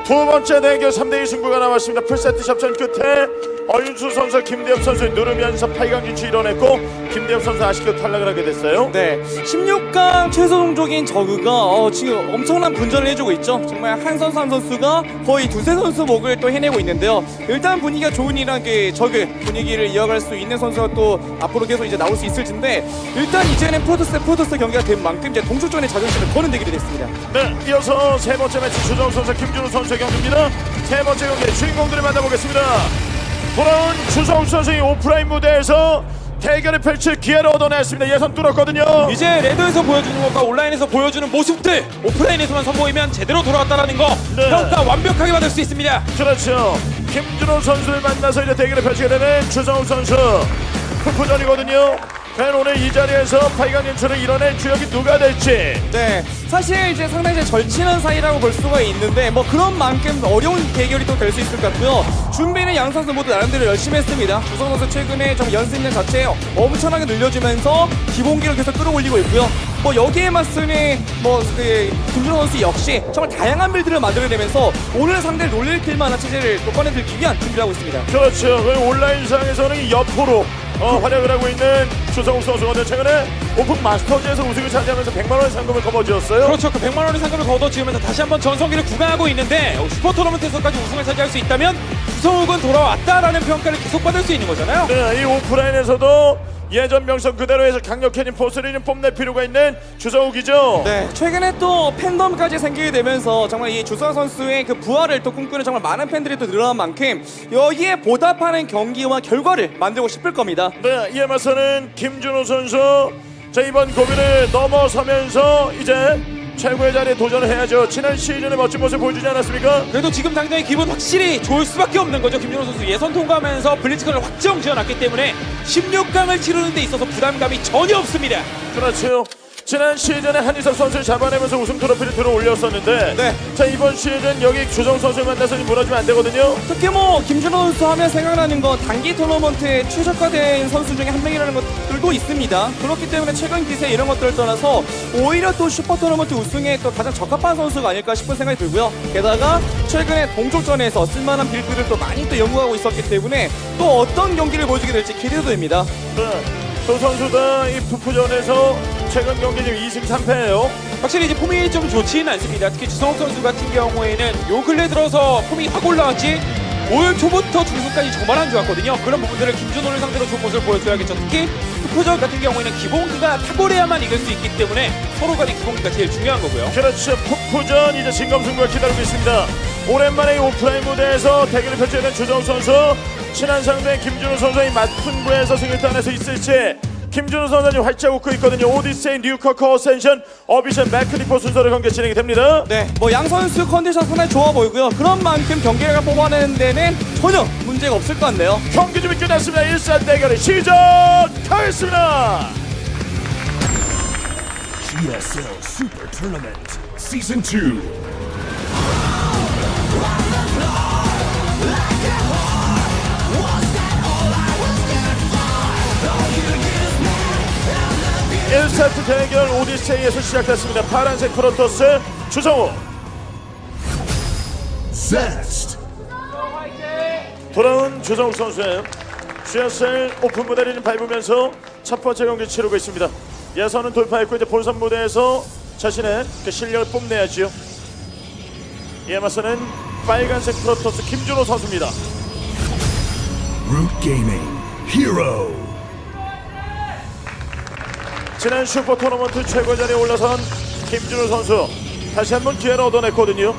두 번째 대결 3대2 승부가 나왔습니다. 풀세트 접전 끝에 어윤수 선수, 김대엽 선수 누르면서 8강 진출 이뤄냈고 김대엽 선수 아쉽게 탈락을 하게 됐어요. 네, 16강 최종적인 저그가 지금 엄청난 분전을 해주고 있죠. 정말 한 선수 한 선수가 거의 두세 선수 목을 또 해내고 있는데요. 일단 분위기가 좋은 이란 그 저그 분위기를 이어갈 수 있는 선수가 또 앞으로 계속 이제 나올 수 있을 텐데 일단 이제는 프로토스 경기가 된 만큼 이제 동쪽전의 자존심을 거는 대결이 됐습니다. 네, 이어서 세 번째 매치 주정욱 선수, 김준호 선수의 경기입니다. 세 번째 경기 주인공들을 만나보겠습니다. 돌아온 주정욱 선수의 오프라인 무대에서 대결을 펼칠 기회를 얻어냈습니다. 예선 뚫었거든요. 이제 레드에서 보여주는 것과 온라인에서 보여주는 모습들 오프라인에서만 선보이면 제대로 돌아왔다라는 거 네. 평가 완벽하게 받을 수 있습니다. 그렇죠. 김준호 선수를 만나서 이제 대결을 펼치게 되는 주정욱 선수. 풋풋전이거든요. 과연 오늘 이 자리에서 8강 진출을 이뤄낼 주역이 누가 될지. 네, 사실 이제 상당히 이제 절친한 사이라고 볼 수가 있는데 뭐 그런 만큼 어려운 대결이 또 될 수 있을 것 같고요. 준비는 양 선수 모두 나름대로 열심히 했습니다. 주성 선수 최근에 좀 연습량 자체 엄청나게 늘려주면서 기본기를 계속 끌어올리고 있고요. 뭐 여기에 맞서는 뭐그 김준호 선수 역시 정말 다양한 빌드를 만들어내면서 오늘 상대를 놀릴 만한 체제를 또 꺼내들기 위한 준비를 하고 있습니다. 그렇죠. 그 온라인상에서는 옆으로 활약을 하고 있는 주성욱 선수가 최근에 오픈 마스터즈에서 우승을 차지하면서 100만 원의 상금을 거머쥐었어요. 그렇죠. 그 100만 원의 상금을 거둬지으면서 다시 한번 전성기를 구가하고 있는데 슈퍼 토너먼트에서까지 우승을 차지할 수 있다면 주성욱은 돌아왔다라는 평가를 계속 받을 수 있는 거잖아요. 네, 이 오프라인에서도 예전 명성 그대로 해서 강력해진 포스를 좀 뽐낼 필요가 있는 주성욱이죠. 네, 최근에 또 팬덤까지 생기게 되면서 정말 이 주성 선수의 그 부활을 또 꿈꾸는 정말 많은 팬들이 또 늘어난 만큼 여기에 보답하는 경기와 결과를 만들고 싶을 겁니다. 네, 이에 맞서는 김준호 선수. 자, 이번 고비를 넘어서면서 이제 최고의 자리에 도전을 해야죠. 지난 시즌에 멋진 모습 보여주지 않았습니까? 그래도 지금 당장의 기분 확실히 좋을 수밖에 없는 거죠. 김준호 선수 예선 통과하면서 블리츠컨을 확정 지어놨기 때문에 16강을 치르는 데 있어서 부담감이 전혀 없습니다. 그렇죠. 지난 시즌에 한희석 선수를 잡아내면서 우승 트로피를 들어 올렸었는데 네. 자, 이번 시즌 여기 주정 선수를 만나서 무너지면 안 되거든요. 특히 뭐 김준호 선수 하면 생각나는 건 단기 토너먼트에 최적화된 선수 중에 한 명이라는 것들도 있습니다. 그렇기 때문에 최근 기세 이런 것들을 떠나서 오히려 또 슈퍼 토너먼트 우승에 또 가장 적합한 선수가 아닐까 싶은 생각이 들고요. 게다가 최근에 동족전에서 쓸만한 빌드를 또 많이 또 연구하고 있었기 때문에 또 어떤 경기를 보여주게 될지 기대도 됩니다. 네. 두 선수 다 이 푸푸전에서 최근 경기 지금 2승 3패예요. 확실히 이제 폼이 좀 좋지는 않습니다. 특히 주성욱 선수 같은 경우에는 요 근래 들어서 폼이 확 올라왔지 올 초부터 중순까지 정말 안 좋았거든요. 그런 부분들을 김준호를 상대로 좋은 모습을 보여줘야겠죠. 특히 푸푸전 같은 경우에는 기본기가 탁월해야만 이길 수 있기 때문에 서로 간의 기본기가 제일 중요한 거고요. 그렇죠. 푸푸전 이제 진검승부가 기다리고 있습니다. 오랜만에 이 오프라인 무대에서 대결을 펼쳐야 된 주정욱 선수, 친한 상대 김준호 선수의 맞승부에서 승리를 따내서 있을지. 김준호 선수는 활짝 웃고 있거든요. 오디세이, 뉴커커, 어센션, 어비션, 맥크니포 순서로 경기 진행이 됩니다. 네, 뭐 양 선수 컨디션 상당히 좋아 보이고요. 그런 만큼 경기력을 뽑아내는 데는 전혀 문제가 없을 것 같네요. 경기 준비 끝났습니다. 1사 대결이 시작하겠습니다. GSL Super Tournament Season 2. 1세트 대결 오디세이에서 시작됐습니다. 파란색 프로토스 주성욱. Zest. 돌아온 주성욱 선수예요. GSL 오픈 무대를 좀 밟으면서 첫 번째 경기 치르고 있습니다. 예선은 돌파했고 이제 본선 무대에서 자신의 그 실력을 뽐내야죠. 이에 맞서는 빨간색 프로토스 김준호 선수입니다. Root Gaming Hero. 지난 슈퍼 토너먼트 최고 자리에 올라선 김준호 선수 다시 한번 기회를 얻어냈거든요.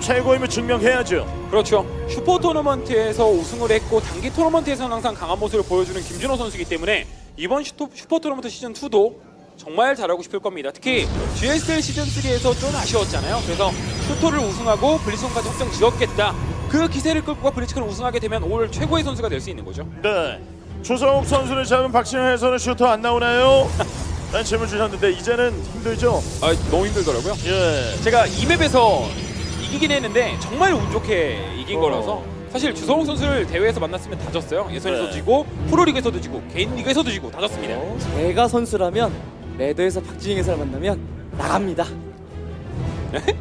최고임을 증명해야죠. 그렇죠. 슈퍼 토너먼트에서 우승을 했고 단기 토너먼트에서는 항상 강한 모습을 보여주는 김준호 선수이기 때문에 이번 슈퍼 토너먼트 시즌2도 정말 잘하고 싶을 겁니다. 특히 GSL 시즌3에서 좀 아쉬웠잖아요. 그래서 슈터를 우승하고 블리츠컨까지 확정 지었겠다. 그 기세를 끌고 블리츠컨을 우승하게 되면 올 최고의 선수가 될 수 있는 거죠. 네. 주성욱 선수를 잡은 박진영 해설은 슈터 안 나오나요? 라는 질문 주셨는데 이제는 힘들죠? 아, 너무 힘들더라고요. 예. 제가 이 맵에서 이기긴 했는데 정말 운 좋게 이긴 거라서 사실 주성욱 선수를 대회에서 만났으면 다 졌어요. 예선에서도 네. 지고 프로리그에서도 지고 개인 리그에서도 지고 다 졌습니다. 제가 선수라면 레드에서 박지영 해설 만나면 나갑니다.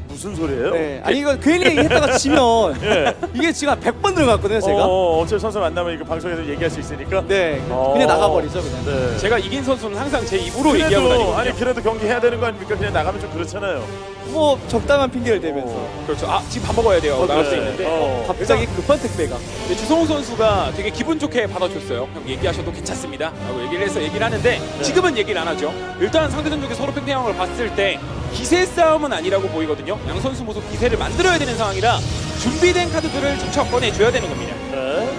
무슨 소리예요? 네. 아니 이거 괜히 얘기했다가 지면 예. 이게 지금 한 100번 들어갔거든요 제가. 어차피 선수 만나면 이거 방송에서 얘기할 수 있으니까. 네. 어. 그냥 나가버리죠 그냥. 네. 제가 이긴 선수는 항상 제 입으로 얘기하고 그래도 다니거든요. 아니 그래도 경기 해야 되는 거 아닙니까? 그냥 나가면 좀 그렇잖아요. 뭐 적당한 핑계를 대면서 그렇죠. 아 지금 밥 먹어야 돼요. 나갈 수 네. 있는데 갑자기 급한 택배가. 네, 주성우 선수가 되게 기분 좋게 받아줬어요. 형 얘기하셔도 괜찮습니다. 라고 얘기를 하는데 지금은 얘기를 안 하죠. 일단 상대전 쪽에 서로 팽팽한 봤을 때 기세 싸움은 아니라고 보이거든요. 양 선수 모두 기세를 만들어야 되는 상황이라 준비된 카드들을 좀 꺼내줘야 되는 겁니다. 네.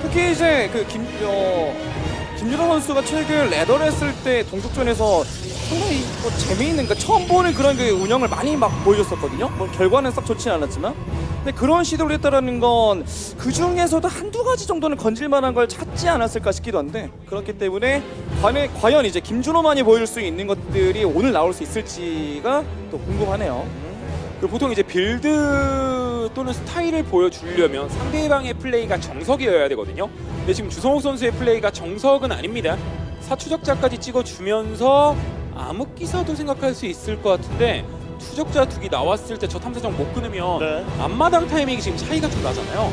특히 이제 그 김준호 선수가 최근 레더를 했을 때 동족전에서 상당히 뭐 재미있는, 그러니까 처음 보는 그런 그 운영을 많이 막 보여줬었거든요. 뭐 결과는 썩 좋진 않았지만, 근데 그런 시도를 했다라는 건 그 중에서도 한두 가지 정도는 건질만한 걸 찾지 않았을까 싶기도 한데, 그렇기 때문에 과연 이제 김준호만이 보여줄 수 있는 것들이 오늘 나올 수 있을지가 또 궁금하네요. 그리고 보통 이제 빌드 또는 스타일을 보여주려면 상대방의 플레이가 정석이어야 되거든요. 근데 지금 주성욱 선수의 플레이가 정석은 아닙니다. 사추적자까지 찍어주면서 암흑기사도 생각할 수 있을 것 같은데 추적자 두기 나왔을 때 저 탐사정 못 끊으면 네. 앞마당 타이밍이 지금 차이가 좀 나잖아요.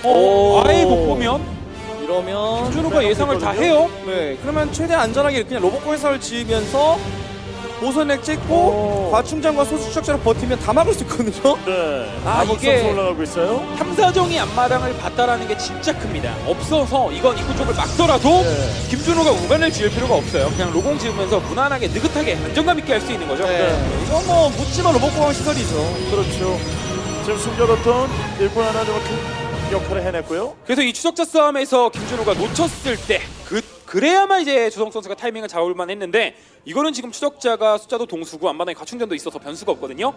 오. 아예 못 보면 이러면 김준호가 예상을 다 있거든요. 해요. 네, 그러면 최대한 안전하게 그냥 로봇 회사를 지으면서 모선액 찍고 오. 과충전과 소수축적자로 버티면 다 막을 수 있거든요. 네. 아, 아목 이게- 선수 올라가고 있어요. 탐사정이 앞마당을 봤다라는 게 진짜 큽니다. 없어서 이건 입구 쪽을 막더라도 네. 김준호가 우간을 지을 필요가 없어요. 그냥 로공 지으면서 무난하게 느긋하게 안정감 있게 할 수 있는 거죠. 이건 뭐 묻지마 로봇공항 시설이죠. 그렇죠. 지금 숨겨뒀던 일꾼 하나 좀 큰 역할을 해냈고요. 그래서 이 추적자 싸움에서 김준호가 놓쳤을 때 그래야만 이제 주성 선수가 타이밍을 잡을 만했는데 이거는 지금 추적자가 숫자도 동수고 앞마당에 과충전도 있어서 변수가 없거든요.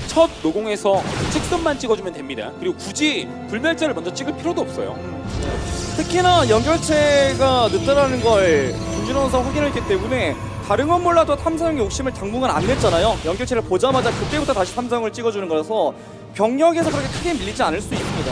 첫 노공에서 책선만 찍어주면 됩니다. 그리고 굳이 불멸자를 먼저 찍을 필요도 없어요. 특히나 연결체가 늦다라는 걸 김준호 선수가 확인했기 때문에 다른 건 몰라도 탐사형 욕심을 당분간 안 냈잖아요. 연결체를 보자마자 그때부터 다시 탐사형을 찍어주는 거라서 병력에서 그렇게 크게 밀리지 않을 수 있습니다.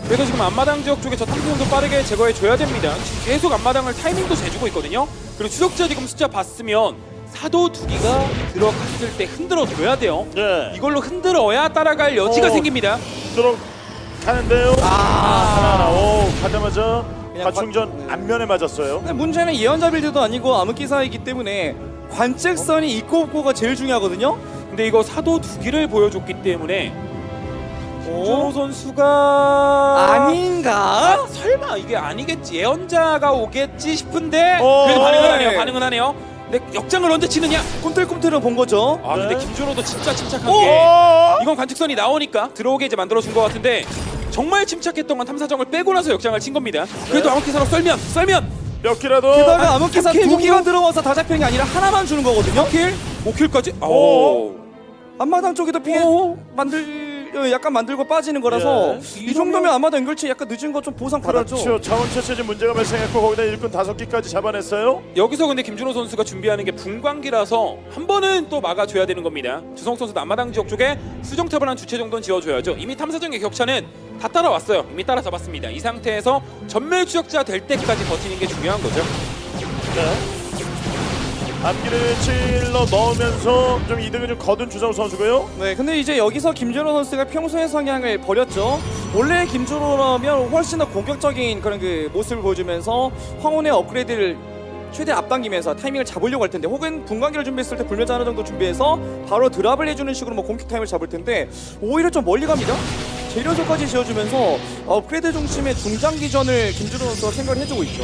그래서 지금 앞마당 지역 쪽에 저 탐사정도 빠르게 제거해줘야 됩니다. 지금 계속 앞마당을 타이밍도 재주고 있거든요. 그리고 추적자 지금 숫자 봤으면 사도 두 기가 들어갔을 때 흔들어줘야 돼요. 네. 이걸로 흔들어야 따라갈 여지가 생깁니다. 들어가는데요. 하나. 오, 가자마자 그냥 과충전 앞면에 맞았어요. 근데 문제는 예언자 빌드도 아니고 암흑기사이기 때문에 관측선이 있고 없고가 제일 중요하거든요. 근데 이거 사도 두 기를 보여줬기 때문에 김준호 선수가 아닌가? 설마 이게 아니겠지, 예언자가 오겠지 싶은데 어, 그래도 네. 반응은 하네요. 근데 역장을 언제 치느냐? 꿈틀꿈틀은 본 거죠. 아 근데 네. 김준호도 진짜 침착한 오! 게 이건 관측선이 나오니까 들어오게 이제 만들어준 것 같은데 정말 침착했던 건 탐사정을 빼고 나서 역장을 친 겁니다. 그래도 암흑기사로 썰면 몇 기라도. 게다가 암흑기사 한 킬 두 기가 정도? 들어와서 다 잡히는 게 아니라 하나만 주는 거거든요. 5킬까지? 오. 앞마당 쪽에도 피해 약간 만들고 빠지는 거라서 예. 이 정도면 앞마당 연결체 약간 늦은 거 좀 보상 받았죠. 그렇죠. 자원 채취에 문제가 발생했고 거기다 일꾼 5기까지 잡아냈어요. 여기서 근데 김준호 선수가 준비하는 게 분광기라서 한 번은 또 막아줘야 되는 겁니다. 주성 선수도 앞마당 지역 쪽에 수정탑을 한 주체 정도는 지어줘야죠. 이미 탐사정의 격차는 다 따라왔어요. 이미 따라잡았습니다. 이 상태에서 전멸 추적자 될 때까지 버티는 게 중요한 거죠. 네. 앞기를 찔러 넣으면서 좀 이득을 좀 거둔 주성우 선수고요. 네, 근데 이제 여기서 김준호 선수가 평소의 성향을 버렸죠. 원래 김준호라면 훨씬 더 공격적인 그런 그 모습을 보여주면서 황혼의 업그레이드를 최대 앞당기면서 타이밍을 잡으려고 할 텐데, 혹은 분광기를 준비했을 때 불멸자 하나 정도 준비해서 바로 드랍을 해주는 식으로 뭐 공격 타임을 잡을 텐데 오히려 좀 멀리 갑니다. 재련소까지 지어주면서 업그레이드 중심의 중장기전을 김준호 선수가 생각을 해주고 있죠.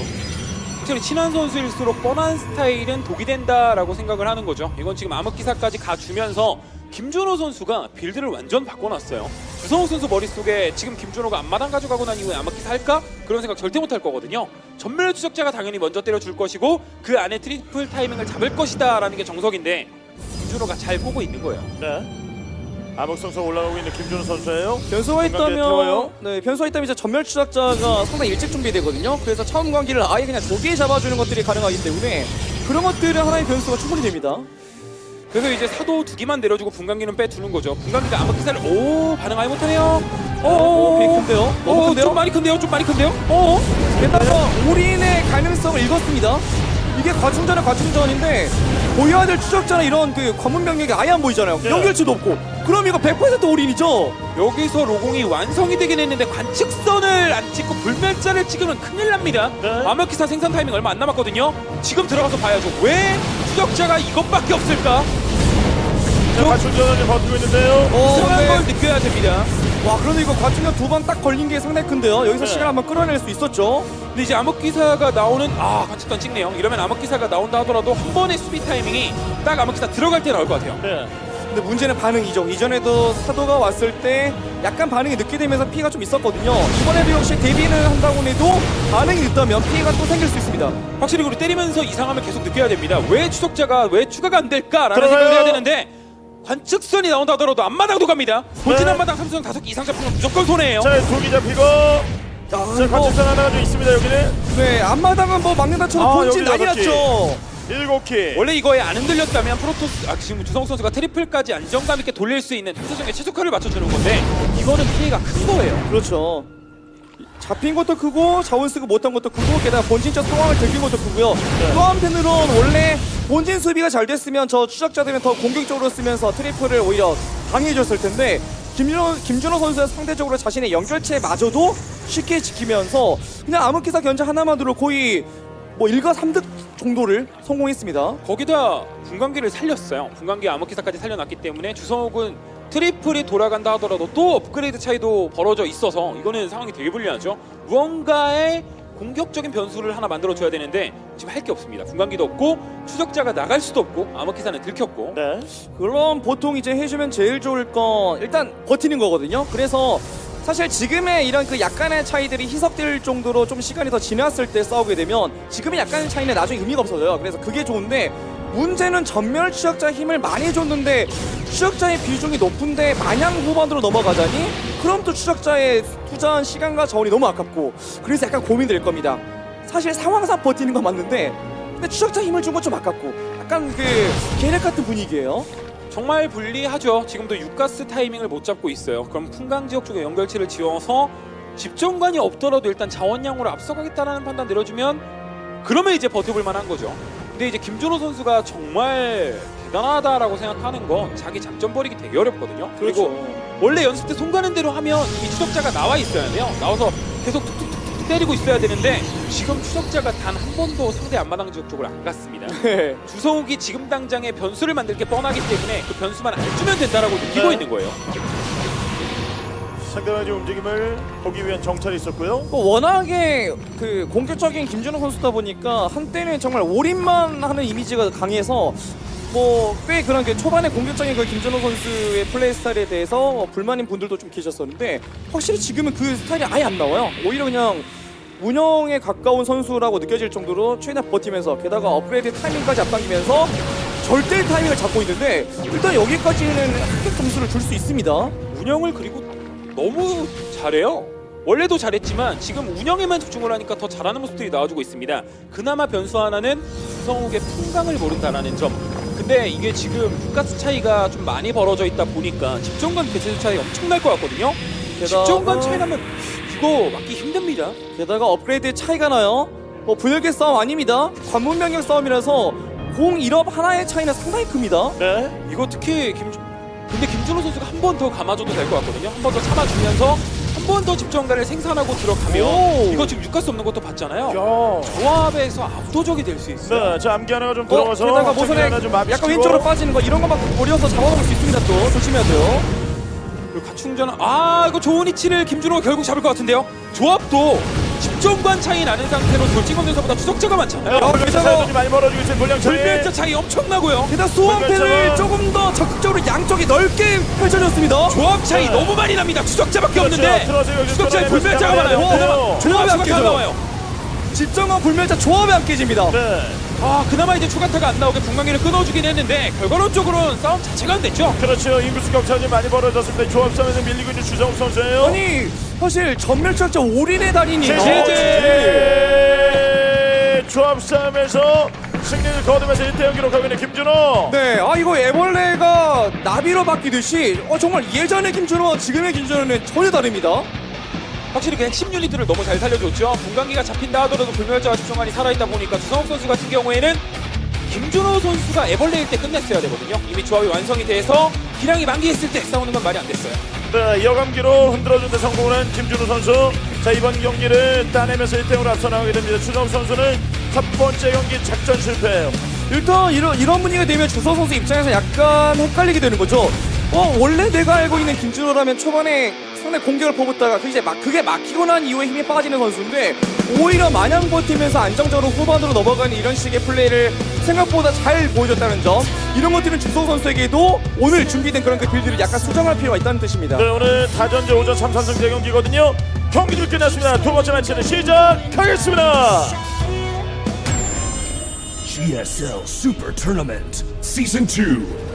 확실히 친한 선수일수록 뻔한 스타일은 독이 된다라고 생각을 하는 거죠. 이건 지금 암흑기사까지 가주면서 김준호 선수가 빌드를 완전 바꿔놨어요. 주성우 선수 머릿속에 지금 김준호가 앞마당 가져가고 난 이후에 암흑기사 할까? 그런 생각 절대 못할 거거든요. 전멸 추적자가 당연히 먼저 때려줄 것이고 그 안에 트리플 타이밍을 잡을 것이다 라는 게 정석인데 김준호가 잘 보고 있는 거예요. 네. 암흑 선수 올라가고 있는 김준호 선수예요. 변수가 중간에 태워요. 있다면, 네, 변수가 있다면 이제 전멸 추적자가 상당히 일찍 준비되거든요. 그래서 차원 관기를 아예 그냥 조기에 잡아주는 것들이 가능하기 때문에 그런 것들은 하나의 변수가 충분히 됩니다. 그래서 이제 사도 두 기만 내려주고 분광기는 빼두는 거죠. 분광기가 암흑기사를 반응 아예 못하네요. 오, 되게 큰데요? 너무 큰데요? 좀 많이 큰데요? 게다가 올인의 가능성을 읽었습니다. 이게 과충전의 과충전인데 보여야 될 추적자나 이런 그 관문 병력이 아예 안 보이잖아요. 네. 연결체도 없고. 그럼 이거 100% 올인이죠. 여기서 로공이 완성이 되긴 했는데 관측선을 안 찍고 불멸자를 찍으면 큰일 납니다. 네. 암흑기사 생산 타이밍 얼마 안 남았거든요. 지금 들어가서 봐야죠. 왜 추적자가 이것밖에 없을까? 자, 과충전을 버티고 있는데요. 이상한 근데- 걸 느껴야 됩니다. 와, 그런데 이거 과충전 2방 딱 걸린 게 상당히 큰데요. 여기서 네. 시간 한번 끌어낼 수 있었죠. 근데 이제 암흑기사가 나오는 관측선 찍네요. 이러면 암흑기사가 나온다 하더라도 한 번의 수비 타이밍이 딱 암흑기사 들어갈 때 나올 것 같아요. 네. 근데 문제는 반응이죠. 이전에도 사도가 왔을 때 약간 반응이 늦게 되면서 피해가 좀 있었거든요. 이번에도 역시 데뷔는 한다고 해도 반응이 늦다면 피해가 또 생길 수 있습니다. 확실히 그리고 때리면서 이상함을 계속 느껴야 됩니다. 왜 추적자가 왜 추가가 안 될까라는 들어가요. 생각을 해야 되는데 관측선이 나온다 하더라도 앞마당도 갑니다. 본진 네. 앞마당 삼성 5개 이상 잡히면 무조건 손해예요. 자, 두기 잡히고. 자, 과충전 하나가 좀 있습니다, 여기는. 네, 앞마당은 뭐 막는다 쳐도 아, 본진 여기 난리 여섯 개. 났죠. 7키. 원래 이거에 안 흔들렸다면 프로토스 지금 주성욱 선수가 트리플까지 안정감 있게 돌릴 수 있는 투수중에 최소화를 맞춰주는 건데 이거는 피해가 큰 거예요. 그렇죠. 잡힌 것도 크고 자원 쓰고 못한 것도 크고 게다가 본진적 상황을 들킨 것도 크고요. 또 한편으로는 원래 본진 수비가 잘 됐으면 저 추적자들은 더 공격적으로 쓰면서 트리플을 오히려 방해해줬을 텐데 김준호 선수는 상대적으로 자신의 연결체마저도 쉽게 지키면서 그냥 암흑기사 견제 하나만으로 거의 뭐 1과 3득 정도를 성공했습니다. 거기다 분광기를 살렸어요. 분광기 암흑기사까지 살려놨기 때문에 주성욱은 트리플이 돌아간다 하더라도 또 업그레이드 차이도 벌어져 있어서 이거는 상황이 되게 불리하죠. 무언가의 공격적인 변수를 하나 만들어줘야 되는데 지금 할 게 없습니다. 분광기도 없고 추적자가 나갈 수도 없고 암흑기사는 들켰고 네. 그럼 보통 이제 해주면 제일 좋을 건 일단 버티는 거거든요. 그래서 사실 지금의 이런 그 약간의 차이들이 희석될 정도로 좀 시간이 더 지났을 때 싸우게 되면 지금의 약간의 차이는 나중에 의미가 없어져요. 그래서 그게 좋은데 문제는 전멸 추적자 힘을 많이 줬는데 추적자의 비중이 높은데 마냥 후반으로 넘어가자니 그럼 또 추적자의 투자한 시간과 자원이 너무 아깝고 그래서 약간 고민될 겁니다. 사실 상황상 버티는 건 맞는데 근데 추적자 힘을 준 건 좀 아깝고 약간 그 계략 같은 분위기예요. 정말 불리하죠. 지금도 육가스 타이밍을 못 잡고 있어요. 그럼 풍광지역 쪽에 연결체를 지어서 집정관이 없더라도 일단 자원량으로 앞서가겠다라는 판단 내려주면 그러면 이제 버텨볼 만한 거죠. 근데 이제 김준호 선수가 정말 대단하다라고 생각하는 건 자기 장점 버리기 되게 어렵거든요. 그리고 원래 연습 때 손가는 대로 하면 이 추적자가 나와 있어야 돼요. 나와서 계속 툭툭툭툭 때리고 있어야 되는데 지금 추적자가 단 한 번도 상대 앞마당 지역 쪽으로 안 갔습니다. 네. 주성욱이 지금 당장에 변수를 만들 게 뻔하기 때문에 그 변수만 안 주면 된다라고 느끼고 네. 있는 거예요. 상대방의 움직임을 보기 위한 정찰이 있었고요. 워낙에 그 공격적인 김준호 선수다 보니까 한때는 정말 올인만 하는 이미지가 강해서 뭐 꽤 그런 그 초반에 공격적인 그 김준호 선수의 플레이 스타일에 대해서 불만인 분들도 좀 계셨었는데 확실히 지금은 그 스타일이 아예 안 나와요. 오히려 그냥 운영에 가까운 선수라고 느껴질 정도로 최대한 버티면서 게다가 업그레이드 타이밍까지 앞당기면서 절대 타이밍을 잡고 있는데 일단 여기까지는 합격 점수를 줄 수 있습니다. 운영을 그리고 너무 잘해요. 원래도 잘했지만 지금 운영에만 집중을 하니까 더 잘하는 모습들이 나와주고 있습니다. 그나마 변수 하나는 주성욱의 풍강을 모른다라는 점. 근데 이게 지금 육가스 차이가 좀 많이 벌어져 있다 보니까 집정관 개체수 차이 엄청날 것 같거든요. 게다가- 집정관 차이 나면 이거 막기 힘듭니다. 게다가 업그레이드 차이가 나요. 뭐 분열계 싸움 아닙니다. 관문 병력 싸움이라서 공 1업 하나의 차이는 상당히 큽니다. 네. 이거 특히 근데 김준호 선수가 한 번 더 감아줘도 될 것 같거든요. 한 번 더 참아주면서 한 번 더 집정관을 생산하고 들어가면 오. 이거 지금 육가스 없는 것도 봤잖아요. 야. 조합에서 압도적이 될 수 있어요. 네. 자, 암기 하나가 좀 들어가서 게다가 확장기 모선에 하나 좀 마비시키고. 약간 왼쪽으로 빠지는 거 이런 거 막 노려서 잡아먹을 수 있습니다. 또 조심해야 돼요. 그리고 가충전 이거 좋은 위치를 김준호가 결국 잡을 것 같은데요. 조합도 집정관 차이 나는 상태로 돌진검전사보다 추적자가 많잖아요. 물량 게다가- 차이도 많이 벌어지고 있어요. 물량 차이. 불멸자 차이 엄청나고요. 게다가 수원패를 불멸자가- 조금 더 적극적으로 양쪽이 넓게 펼쳐졌습니다. 조합 차이 네. 너무 많이 납니다. 추적자밖에 그렇죠. 없는데 들어가세요. 여기 추적자에 들어가요. 불멸자가 들어가야 많아요. 돼요. 그나마 조합이 조합 안 추가 깨져요. 나와요. 집정과 불멸자 조합이 안 깨집니다. 네. 그나마 이제 추가타가 안 나오게 분광기를 끊어주긴 했는데 결과론적으로는 싸움 자체가 안 됐죠. 그렇죠. 인구수 격차가 좀 많이 벌어졌습니다. 조합 싸움에서 밀리고 있는 주정욱 선수예요. 아니 사실 전멸철자 올인의 달인이에요. 제제 조합 싸움에서 승리를 거두면서 1대0 기록하고 있는 김준호. 네, 이거 애벌레가 나비로 바뀌듯이 정말 예전의 김준호와 지금의 김준호는 전혀 다릅니다. 확실히 그냥 칩 유닛들을 너무 잘 살려줬죠. 분광기가 잡힌다 하더라도 불멸자와 집중관이 살아있다 보니까 주성욱 선수 같은 경우에는 김준호 선수가 애벌레일 때 끝냈어야 되거든요. 이미 조합이 완성이 돼서 기량이 만기했을 때 싸우는 건 말이 안 됐어요. 네, 여감기로 흔들어준 데 성공을 한 김준호 선수. 자, 이번 경기를 따내면서 1등으로 앞서 나가게 됩니다. 주성욱 선수는 첫 번째 경기 작전 실패예요. 일단 이런 분위기가 되면 주성 선수 입장에서 약간 헷갈리게 되는 거죠. 원래 내가 알고 있는 김준호라면 초반에 상대 공격을 퍼붓다가 그게 막히고 난 이후에 힘이 빠지는 선수인데 오히려 마냥 버티면서 안정적으로 후반으로 넘어가는 이런 식의 플레이를 생각보다 잘 보여줬다는 점, 이런 것들은 주성 선수에게도 오늘 준비된 그런 그 빌드를 약간 수정할 필요가 있다는 뜻입니다. 네, 오늘 다전제 오전 3, 4승 대경기거든요. 경기를 끝났습니다. 두 번째 매치는 시작하겠습니다. GSL Super Tournament Season 2.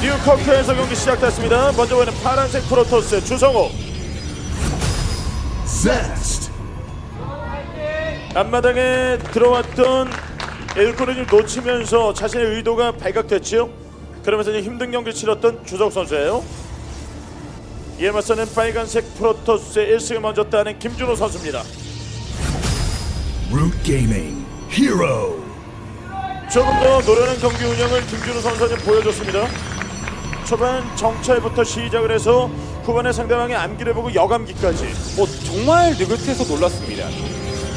뉴커크에서 경기 시작됐습니다. 먼저 보이는 파란색 프로토스 주성욱. Zest. 앞마당에 들어왔던 일꾼을 좀 놓치면서 자신의 의도가 발각됐지요. 그러면서 이제 힘든 경기를 치렀던 주성욱 선수예요. 이에 맞서는 빨간색 프로토스의 1승을 먼저 따낸 김준호 선수입니다. Root Gaming Hero. 조금 더 노련한 경기 운영을 김준호 선수가 보여줬습니다. 초반 정찰부터 시작을 해서 후반에 상대방의 암기를 보고 여감기까지. 정말 느긋해서 놀랐습니다.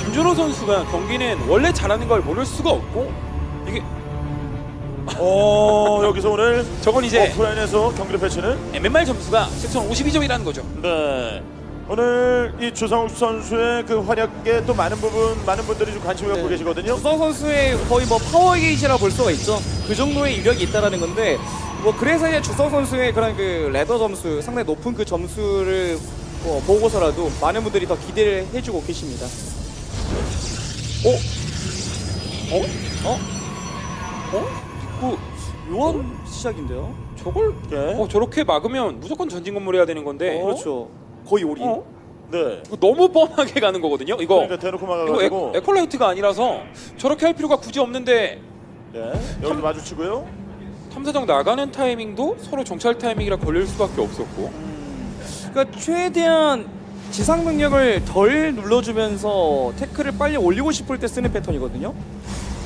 김준호 선수가 경기는 원래 잘하는 걸 모를 수가 없고 이게 여기서 오늘 저건 이제 오프라인에서 경기를 펼치는 MMR 점수가 섹션 52점이라는 거죠. 네. 오늘 이 주성욱 선수의 그 활약에 또 많은 분들이 좀 관심을 갖고 계시거든요. 주성 선수의 거의 파워 게이지라 볼 수가 있죠. 그 정도의 이력이 있다라는 건데 그래서 이제 주성 선수의 그런 그 레더 점수, 상당히 높은 그 점수를 보고서라도 많은 분들이 더 기대를 해주고 계십니다. 묘한 시작인데요? 저걸 네. 저렇게 막으면 무조건 전진 건물해야 되는 건데. 그렇죠. 거의 올인. 네. 이거 너무 뻔하게 가는 거거든요. 이거 그러니까 대놓고 막아가지고. 이거 에콜라이트가 아니라서 저렇게 할 필요가 굳이 없는데 네. 여기서 마주치고요. 탐사정 나가는 타이밍도 서로 정찰 타이밍이라 걸릴 수밖에 없었고. 그러니까 최대한 지상 능력을 덜 눌러주면서 태클을 빨리 올리고 싶을 때 쓰는 패턴이거든요.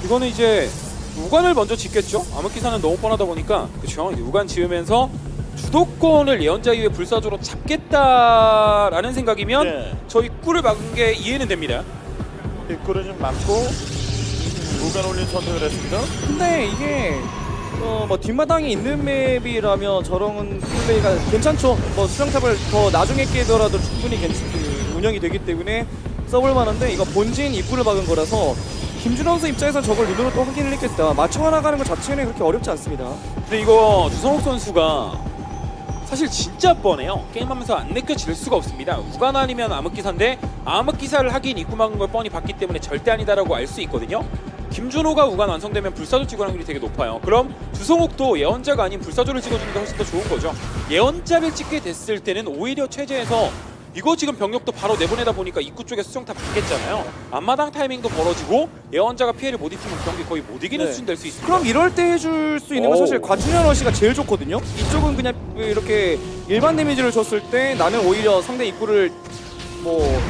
이거는 이제 우관을 먼저 짓겠죠. 암흑기사는 너무 뻔하다 보니까 그렇죠. 우관 지으면서 주도권을 예언자 이후에 불사조로 잡겠다라는 생각이면 네. 저 입구를 막은 게 이해는 됩니다. 입구를 좀 막고 무관 올린 선택을 했습니다. 근데 이게 뒷마당이 있는 맵이라면 저런 플레이가 괜찮죠. 수정탑을 더 나중에 깨더라도 충분히 운영이 되기 때문에 써볼 만한데 이거 본진 입구를 막은 거라서 김준호 선수 입장에서 저걸 눈으로 또 확인을 했겠다. 맞춰 나가는 것 자체는 그렇게 어렵지 않습니다. 근데 이거 주성욱 선수가 사실 진짜 뻔해요. 게임하면서 안 느껴질 수가 없습니다. 우관 아니면 암흑기사인데 암흑기사를 하긴 입구 막은 걸 뻔히 봤기 때문에 절대 아니다라고 알 수 있거든요. 김준호가 우관 완성되면 불사조 찍을 확률이 되게 높아요. 그럼 주성욱도 예언자가 아닌 불사조를 찍어주는 게 훨씬 더 좋은 거죠. 예언자를 찍게 됐을 때는 오히려 체제에서 이거 지금 병력도 바로 내보내다 보니까 입구 쪽에 수정탑 받겠잖아요. 앞마당 타이밍도 벌어지고 예언자가 피해를 못 입히면 경기 거의 못 이기는 네. 수준 될 수 있습니다. 그럼 이럴 때 해줄 수 있는 건 사실 과춘현 러시가 제일 좋거든요. 이쪽은 그냥 이렇게 일반 데미지를 줬을 때 나는 오히려 상대 입구를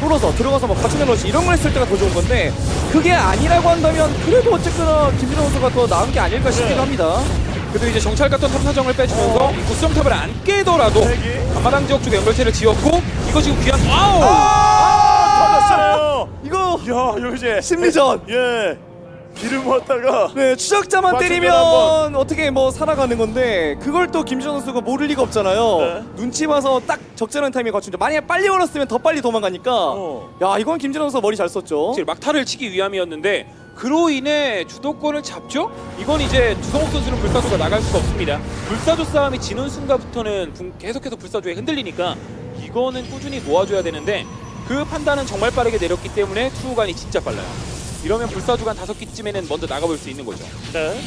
뚫어서 들어가서 과춘현 러시 이런 걸 했을 때가 더 좋은 건데 그게 아니라고 한다면 그래도 어쨌거나 김준호 선수가 더 나은 게 아닐까 싶기도 합니다. 그래도 이제 정찰 같던 탐사정을 빼주면서 입구 수정탑을 안 깨더라도 앞마당 지역 쪽에 연결체를 지었고 이거 지금 귀한 터졌어요. 이거 야, 여기 이제 심리전. 예. 기름 부었다가 네, 추적자만 맞춤 때리면 한번. 어떻게 살아가는 건데 그걸 또 김준호 선수가 모를 리가 없잖아요. 네. 눈치 봐서 딱 적절한 타이밍에 갖춘죠. 만약에 빨리 걸었으면 더 빨리 도망가니까 야 이건 김준호 선수 머리 잘 썼죠. 사실 막타를 치기 위함이었는데 그로 인해 주도권을 잡죠? 이건 이제 주성욱 선수는 불사조가 나갈 수가 없습니다. 불사조 싸움이 지는 순간부터는 계속해서 불사조에 흔들리니까 이거는 꾸준히 모아줘야 되는데 그 판단은 정말 빠르게 내렸기 때문에 투우관이 진짜 빨라요. 이러면 불사조관 5기쯤에는 먼저 나가볼 수 있는 거죠. 네.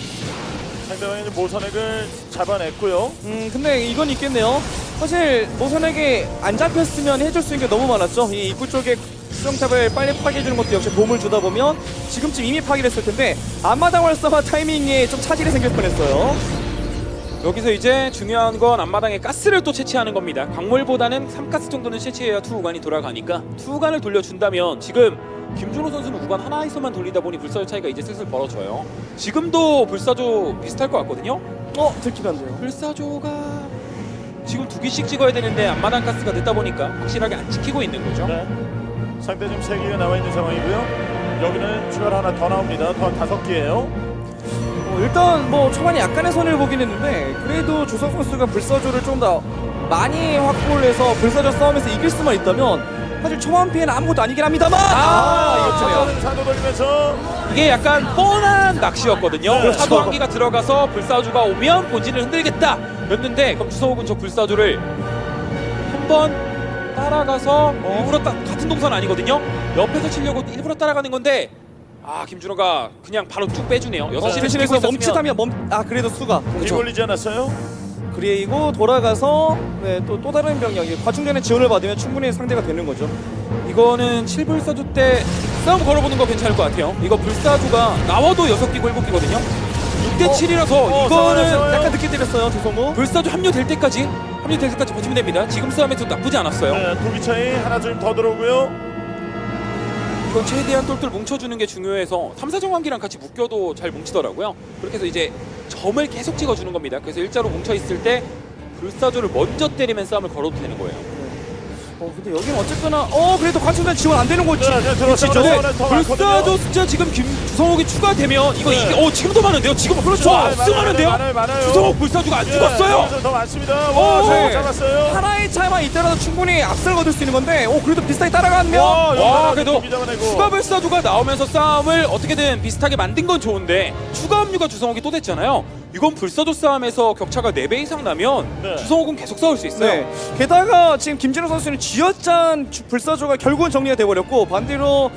상대방의 모선액을 잡아냈고요. 근데 이건 있겠네요. 사실 모선에게 안 잡혔으면 해줄 수 있는 게 너무 많았죠. 이 입구 쪽에 수정탑을 빨리 파괴해주는 것도 역시 도움을 주다 보면 지금쯤 이미 파괴했을 텐데 앞마당 활성화 타이밍에 좀 차질이 생길 뻔했어요. 여기서 이제 중요한 건 앞마당에 가스를 또 채취하는 겁니다. 광물보다는 3가스 정도는 채취해야 투우관이 돌아가니까 투우관을 돌려준다면 지금 김준호 선수는 우관 하나에서만 돌리다 보니 불사조 차이가 이제 슬슬 벌어져요. 지금도 불사조 비슷할 것 같거든요. 들키면 안 돼요. 불사조가 지금 2기씩 찍어야 되는데 앞마당 가스가 늦다 보니까 확실하게 안 지키고 있는 거죠. 네. 상대 지금 3개가 나와 있는 상황이고요. 여기는 추가로 하나 더 나옵니다. 더 5개예요. 일단 뭐 초반에 약간의 손해를 보긴 했는데 그래도 주석 선수가 불사조를 좀 더 많이 확보를 해서 불사조 싸움에서 이길 수만 있다면 사실 초반 피해는 아무것도 아니긴 합니다만 이렇게네요. 사도 돌리면서 이게 약간 뻔한 낚시였거든요. 네. 사도 한기가 들어가서 불사조가 오면 본진을 흔들겠다 였는데 그럼 주성욱은 저 불사조를 한번 따라가서 일부러 같은 동선 아니거든요. 옆에서 치려고 일부러 따라가는 건데 김준호가 그냥 바로 쭉 빼주네요. 6시를 대신해서 멈칫하면 그래도 수가 이 걸리지 않았어요? 그리고 돌아가서 또 다른 병력이 과충전의 지원을 받으면 충분히 상대가 되는 거죠. 이거는 7불사조 때 싸움 걸어보는 거 괜찮을 것 같아요. 이거 불사조가 나와도 6기고 7기거든요. 6대7이라서 이거는 싸워요. 약간 늦게 때렸어요 조성우. 불사조 합류될 때까지 버티면 됩니다. 지금 싸움에도 나쁘지 않았어요. 네, 2기 차이 하나 좀 더 들어오고요. 이건 최대한 똘똘 뭉쳐주는 게 중요해서 3사정관기랑 같이 묶여도 잘 뭉치더라고요. 그렇게 해서 이제 점을 계속 찍어주는 겁니다. 그래서 일자로 뭉쳐있을 때 불사조를 먼저 때리면 싸움을 걸어도 되는 거예요. 근데 여기는 어쨌거나 그래도 과충전 지원 안 되는 거지. 네, 들어오시죠. 네, 더 불사조 많거든요. 숫자 지금 주성욱이 추가되면 이거 네. 이게 지금도 많은데요. 지금 그렇죠. 압수 많은데요. 많아요. 주성욱 불사조가 안 죽었어요. 여기서 더 많습니다. 와, 네. 잡았어요. 하나의 차이만 있더라도 충분히 앞설 거둘 수 있는 건데 그래도 비슷하게 따라가면 와, 그래도 잡아내고. 추가 불사조가 나오면서 싸움을 어떻게든 비슷하게 만든 건 좋은데 추가 합류가 주성욱이 또 됐잖아요. 이건 불사조 싸움에서 격차가 4배 이상 나면 네. 주성욱은 계속 싸울 수 있어요. 네. 게다가 지금 김진호 선수는 쥐어짠 불사조가 결국은 정리가 돼버렸고 반대로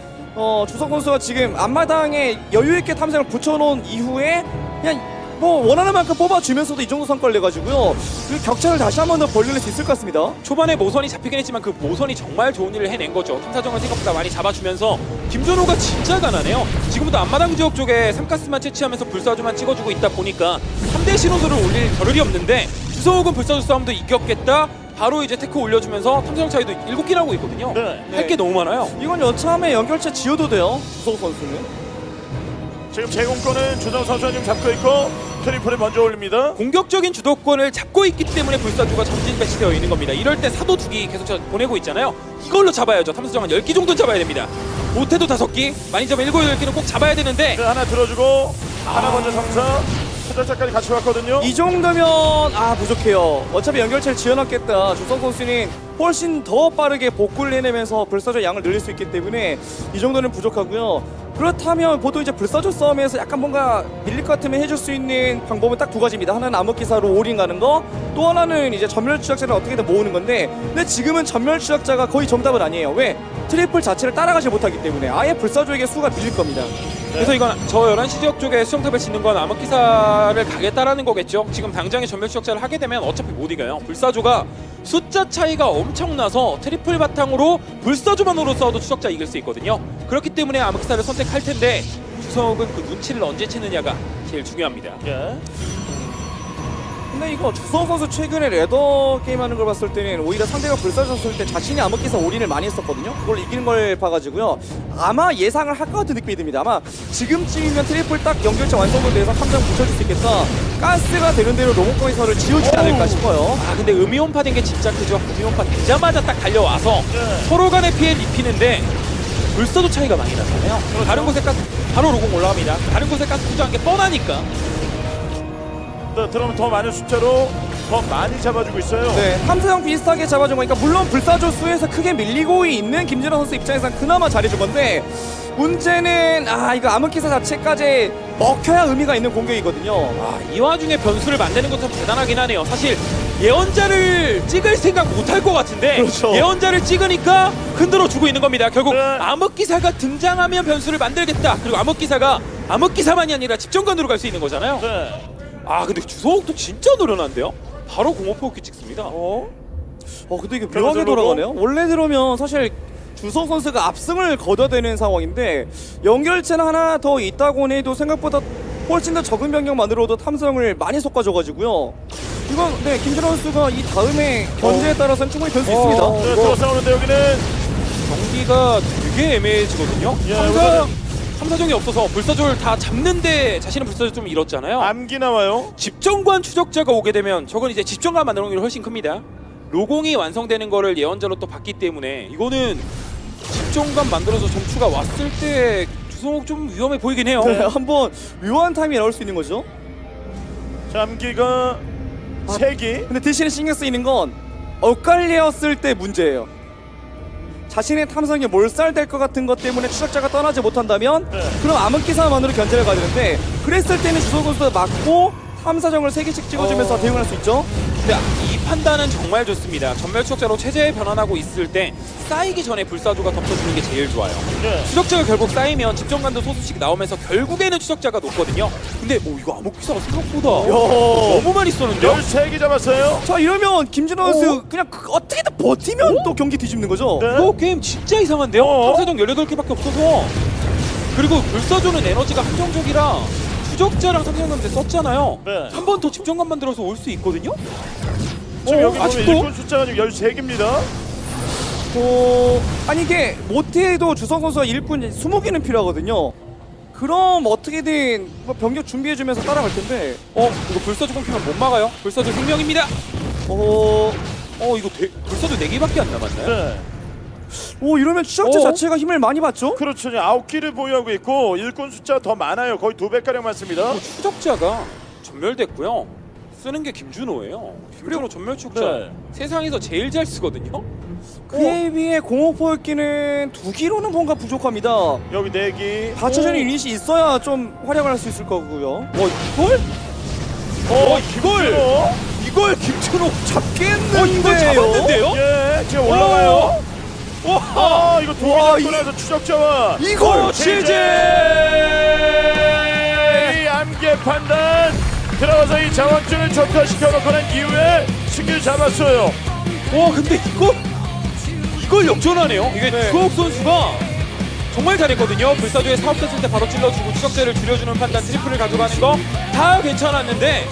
주석 선수가 지금 앞마당에 여유 있게 탐색을 붙여놓은 이후에 그냥 원하는 만큼 뽑아주면서도 이 정도 성과를 내가지고요. 그 격차를 다시 한 번 더 벌릴 수 있을 것 같습니다. 초반에 모선이 잡히긴 했지만 그 모선이 정말 좋은 일을 해낸 거죠. 탐사정을 생각보다 많이 잡아주면서 김준호가 진짜 가난해요. 지금부터 앞마당 지역 쪽에 3가스만 채취하면서 불사조만 찍어주고 있다 보니까 3대 신호도를 올릴 겨를이 없는데 주성욱은 불사조 싸움도 이겼겠다. 바로 이제 테크 올려주면서 탐사정 차이도 7개 나고 있거든요. 네. 할 게 너무 많아요. 이건 여차하면 연결체 지어도 돼요. 주석 선수는. 지금 제공권은 주정 선수가 지금 잡고 있고 트리플을 먼저 올립니다. 공격적인 주도권을 잡고 있기 때문에 불사조가 전진 배치되어 있는 겁니다. 이럴 때 사도 2기 계속 보내고 있잖아요. 이걸로 잡아야죠. 탐사정 한 10기 정도는 잡아야 됩니다. 못해도 5기, 많이 잡으면 7, 10기는 꼭 잡아야 되는데 하나 들어주고 하나 먼저 점사. 수절자까지 같이 왔거든요. 이 정도면 부족해요. 어차피 연결체를 지어놨겠다. 주석 선수는 훨씬 더 빠르게 복구를 해내면서 불사조 양을 늘릴 수 있기 때문에 이 정도는 부족하고요. 그렇다면 보통 이제 불사조 싸움에서 약간 뭔가 밀릴 것 같으면 해줄 수 있는 방법은 딱 2가지입니다. 하나는 암흑기사로 올인 가는 거, 또 하나는 이제 전멸 추적자를 어떻게든 모으는 건데, 근데 지금은 전멸 추적자가 거의 정답은 아니에요. 왜? 트리플 자체를 따라가지 못하기 때문에 아예 불사조에게 수가 밀릴 겁니다. 그래서 이건 저 11시 지역 쪽에 수정탑을 짓는 건 암흑기사를 가겠다라는 거겠죠. 지금 당장에 전멸 추적자를 하게 되면 어차피 못 이겨요. 불사조가 숫자 차이가 엄청나서 트리플 바탕으로 불사조만으로 싸워도 추적자 이길 수 있거든요. 그렇기 때문에 암흑기사를 선택할 텐데 주성욱은 그 눈치를 언제 채느냐가 제일 중요합니다. 예. 근데 이거 주성 선수 최근에 레더 게임하는 걸 봤을 때는 오히려 상대가 불사조 썼을 때 자신이 암흑기사 올인을 많이 했었거든요. 그걸 이기는 걸 봐가지고요. 아마 예상을 할 것 같은 느낌이 듭니다. 아마 지금쯤이면 트리플 딱 연결체 완성도 돼서 함정 붙여줄 수 있겠다. 가스가 되는 대로 로봇거기서를 지어주지 않을까 싶어요. 근데 음이온파 된 게 진짜 크죠. 음이온파 되자마자 딱 달려와서 서로 간의 피해를 입히는데 불사조 차이가 많이 나잖아요. 다른 곳에 가스 바로 로공 올라갑니다. 다른 곳에 가스 투자한 게 뻔하니까. 들어오면 더 많은 숫자로 더 많이 잡아주고 있어요. 네, 탐사형 비슷하게 잡아준 거니까 물론 불사조 수에서 크게 밀리고 있는 김진호 선수 입장에서는 그나마 잘해준 건데 문제는 이거 암흑기사 자체까지 먹혀야 의미가 있는 공격이거든요. 이 와중에 변수를 만드는 것도 대단하긴 하네요. 사실 예언자를 찍을 생각 못할 것 같은데 그렇죠. 예언자를 찍으니까 흔들어 주고 있는 겁니다. 결국 네. 암흑기사가 등장하면 변수를 만들겠다. 그리고 암흑기사가 암흑기사만이 아니라 집정관으로 갈 수 있는 거잖아요. 네. 근데 주성욱도 진짜 노련한데요? 바로 공업포기 찍습니다. 근데 이게 들어오고? 묘하게 돌아가네요. 원래 들어오면 사실 주성 선수가 압승을 거둬대는 상황인데 연결체는 하나 더 있다고 해도 생각보다 훨씬 더 적은 병력만으로도 탐성을 많이 섞어줘가지고요. 이건 네 김준호 선수가 이 다음에 견제에 따라서는 충분히 될 수 있습니다. 네, 또 싸우는데 여기는 경기가 되게 애매해지거든요. 예, 탐사정이 없어서 불사조를 다 잡는데 자신은 불사조 좀 잃었잖아요. 암기 나와요. 집정관 추적자가 오게 되면 저건 이제 집정관 만드는 게 훨씬 큽니다. 로공이 완성되는 거를 예언자로 또 봤기 때문에 이거는 집정관 만들어서 점추가 왔을 때 주성욱 좀 위험해 보이긴 해요. 네, 한번 묘한 타임이 나올 수 있는 거죠. 자, 암기가 3기. 근데 대신에 신경 쓰이는 건 엇갈렸을 때 문제예요. 자신의 탐성이 몰살될 것 같은 것 때문에 추적자가 떠나지 못한다면 네. 그럼 암흑기사만으로 견제를 가야 되는데 그랬을 때는 주성 선수가 맞고 탐사정을 3개씩 찍어주면서 대응할 수 있죠. 근데 이 판단은 정말 좋습니다. 전멸 추적자로 체제에 변환하고 있을 때 쌓이기 전에 불사조가 덮쳐주는 게 제일 좋아요. 네. 추적자가 결국 쌓이면 집정관도 소수씩 나오면서 결국에는 추적자가 높거든요. 근데 이거 암흑기사가 생각보다 너무 많이 쏘는데요? 13기 잡았어요. 자 이러면 김진호 선수 그냥 어떻게든 버티면 또 경기 뒤집는 거죠. 네. 이거 게임 진짜 이상한데요? 어? 탐사정 18개밖에 없어서 그리고 불사조는 에너지가 한정적이라 추적자랑 탐사정한테 썼잖아요. 네. 한 번 더 집정관 만들어서 올 수 있거든요? 지금 여기 보면 아직도? 일꾼 숫자가 지금 13기입니다. 아니 이게 못해도 주성 선수가 일꾼 20개는 필요하거든요. 그럼 어떻게든 뭐 병력 준비해주면서 따라갈 텐데 이거 불사조 공피면 못 막아요? 불사조 생명입니다. 이거 불사조 4개밖에 안 남았나요? 네. 이러면 추적자 어? 자체가 힘을 많이 받죠? 그렇죠. 9기를 보유하고 있고 일꾼 숫자가 더 많아요. 거의 2배가량 많습니다. 추적자가 전멸됐고요. 쓰는 게 김준호예요. 김준호 전멸 추적자 네. 세상에서 제일 잘 쓰거든요. 그에 비해 공업포획기는 2기로는 뭔가 부족합니다. 여기 4기. 받쳐주는 유닛이 있어야 좀 활약을 할 수 있을 거고요. 이걸? 김준호. 이걸 김준호 잡겠는데요? 이걸 잡았는데요? 예, 지금 올라가요. 이거 도기 와, 잡고 나서 추적자와 이걸 취재! 이 암기의 판단 들어가서 이 자원줄을 적화시켜놓고 난 이후에 승기를 잡았어요. 근데 이걸 역전하네요. 이게 네. 주호욱 선수가 정말 잘했거든요. 불사조에 사업 됐을 때 바로 찔러주고 추적자를 줄여주는 판단, 트리플을 가져가는 거 다 괜찮았는데